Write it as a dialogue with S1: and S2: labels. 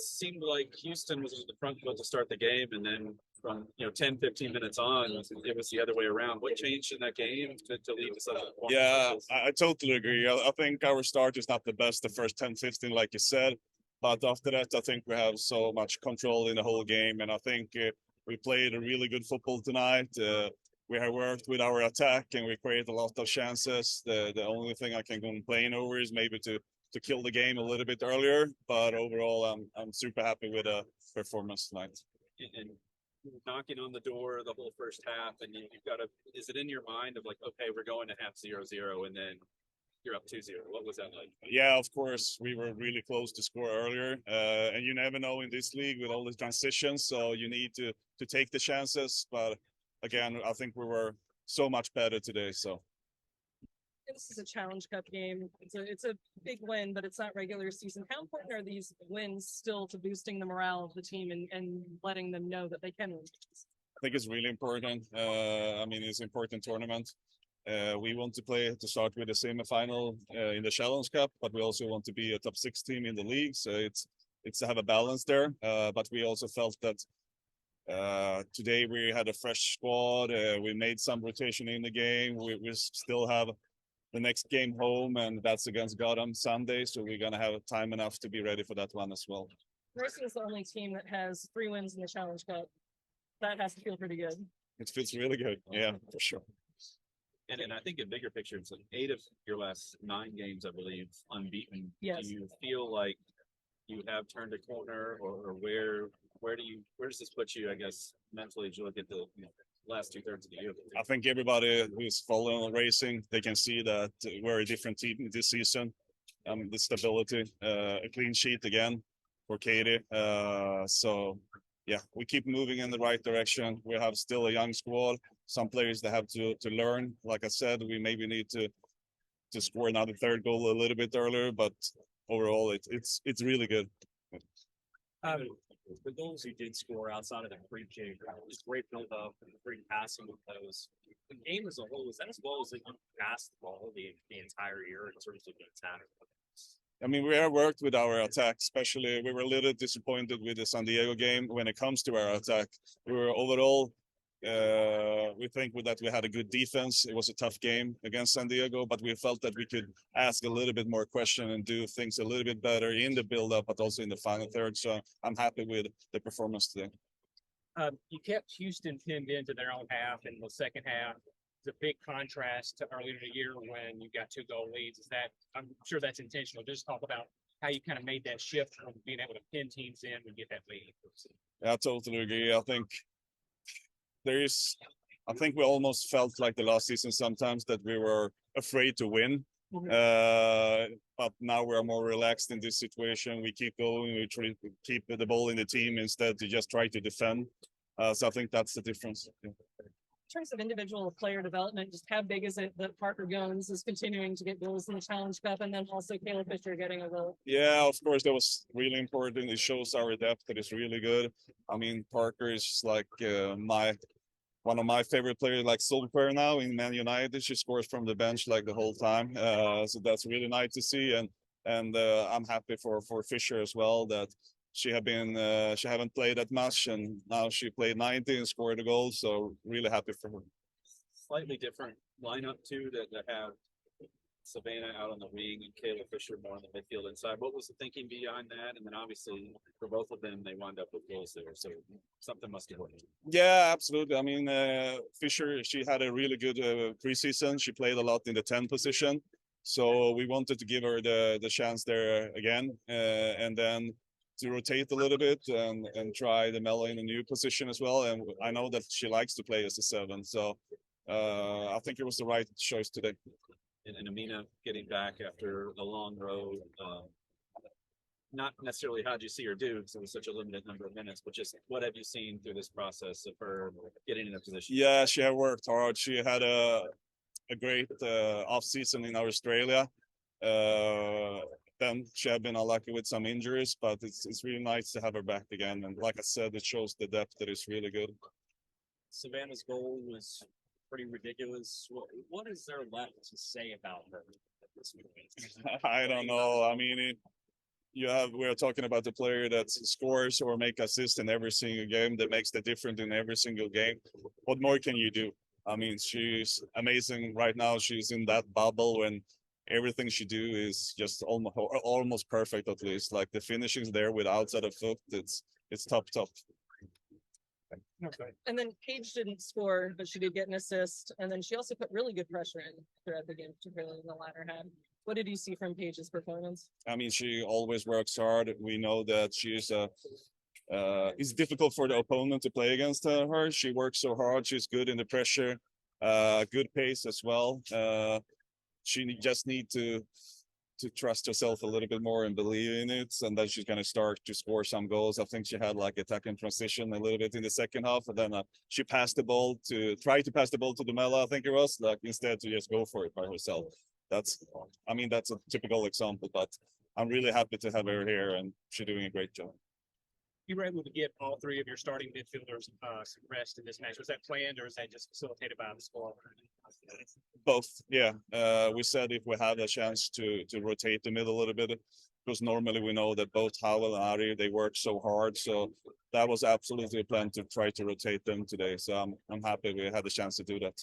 S1: seemed like Houston was at the front foot to start the game, and then from 10, 15 minutes on, it was the other way around. What changed in that game to lead to such a performance?
S2: Yeah, I totally agree. I think our start is not the best the first 10, 15, like you said. But after that, I think we have so much control in the whole game. And I think we played a really good football tonight. We have worked with our attack and we created a lot of chances. The only thing I can complain over is maybe to kill the game a little bit earlier. But overall, I'm super happy with the performance tonight.
S1: And knocking on the door the whole first half, and you've got to, is it in your mind of like, okay, we're going to half 0-0, and then you're up 2-0? What was that like?
S2: Yeah, of course, we were really close to score earlier, and you never know in this league with all the transitions, so you need to take the chances. But again, I think we were so much better today. So
S3: this is a Challenge Cup game. It's a big win, but it's not regular season. How important are these wins still to boosting the morale of the team and letting them know that they can win?
S2: I think it's really important. I mean, it's an important tournament. We want to start with the semi-final in the Challenge Cup, but we also want to be a top 6 team in the league. So it's to have a balance there. But we also felt that today we had a fresh squad. We made some rotation in the game. We still have the next game home, and that's against Gotham Sunday. So we're gonna have time enough to be ready for that one as well.
S3: Racing is the only team that has 3 wins in the Challenge Cup. That has to feel pretty good.
S2: It feels really good. Yeah, for sure.
S1: And I think in bigger picture, it's like 8 of your last 9 games, I believe, unbeaten.
S3: Yes.
S1: Do you feel like you have turned a corner, or where does this put you, I guess, mentally as you look at the last 2/3 of the year?
S2: I think everybody who's following racing, they can see that we're a different team this season. The stability, a clean sheet again for Katie. So yeah, we keep moving in the right direction. We have still a young squad. Some players that have to learn. Like I said, we maybe need to score another 3rd goal a little bit earlier, but overall, it's really good.
S4: The goals you did score outside of the free kick, was great build up and great passing with those. The game as a whole, was that as well as you passed the ball the entire year in terms of the attack?
S2: I mean, we have worked with our attack, especially we were a little disappointed with the San Diego game when it comes to our attack. We were overall, we think that we had a good defense. It was a tough game against San Diego, but we felt that we could ask a little bit more question and do things a little bit better in the build-up, but also in the final third. So I'm happy with the performance today.
S4: You kept Houston pinned into their own half in the second half. It's a big contrast to earlier in the year when you got 2 goal leads. Is that, I'm sure that's intentional. Just talk about how you kind of made that shift from being able to pin teams in and get that lead.
S2: Yeah, I totally agree. I think we almost felt like the last season sometimes that we were afraid to win. But now we're more relaxed in this situation. We keep going. We try to keep the ball in the team instead to just try to defend. So I think that's the difference. Yeah.
S3: In terms of individual player development, just how big is it that Parker Jones is continuing to get goals in the Challenge Cup, and then also Caleb Fisher getting a goal?
S2: Yeah, of course, that was really important. It shows our depth that is really good. I mean, Parker is like one of my favorite players, like sole player now in Man United. She scores from the bench like the whole time, so that's really nice to see. And I'm happy for Fisher as well that she haven't played that much, and now she played 90 and scored a goal. So really happy for her.
S1: Slightly different lineup too, that have Savannah out on the wing and Kayla Fisher more on the midfield inside. What was the thinking behind that? And then obviously for both of them, they wound up with goals there. So something must have worked.
S2: Yeah, absolutely. I mean, Fisher, she had a really good preseason. She played a lot in the 10 position. So we wanted to give her the chance there again, and then to rotate a little bit and try the Mella in a new position as well. And I know that she likes to play as a 7. So I think it was the right choice today.
S1: And Amina getting back after a long road. Not necessarily how'd you see her do, because it was such a limited number of minutes, but just what have you seen through this process of her getting in a position?
S2: Yeah, she had worked hard. She had a great off season in Australia. Then she had been unlucky with some injuries, but it's really nice to have her back again. And like I said, it shows the depth that is really good.
S4: Savannah's goal was pretty ridiculous. What is there left to say about her at this point?
S2: I don't know. I mean, we're talking about the player that scores or make assists in every single game, that makes the difference in every single game. What more can you do? I mean, she's amazing right now. She's in that bubble when everything she do is just almost perfect, at least. Like the finishing's there with outside of foot. It's top.
S4: Okay.
S3: And then Paige didn't score, but she did get an assist. And then she also put really good pressure in throughout the game, particularly in the latter half. What did you see from Paige's performance?
S2: I mean, she always works hard. We know that she's it's difficult for the opponent to play against her. She works so hard. She's good in the pressure, good pace as well. She just need to trust herself a little bit more and believe in it, and then she's going to start to score some goals. I think she had like attacking transition a little bit in the second half, and then she tried to pass the ball to Demella, I think it was, like instead to just go for it by herself. That's a typical example, but I'm really happy to have her here, and she's doing a great job.
S4: You were able to get all three of your starting midfielders some rest in this match. Was that planned, or is that just facilitated by the squad?
S2: Both, yeah. We said if we had a chance to rotate the middle a little bit, because normally we know that both Howell and Ari, they work so hard. So that was absolutely a plan to try to rotate them today. So I'm happy we had the chance to do that.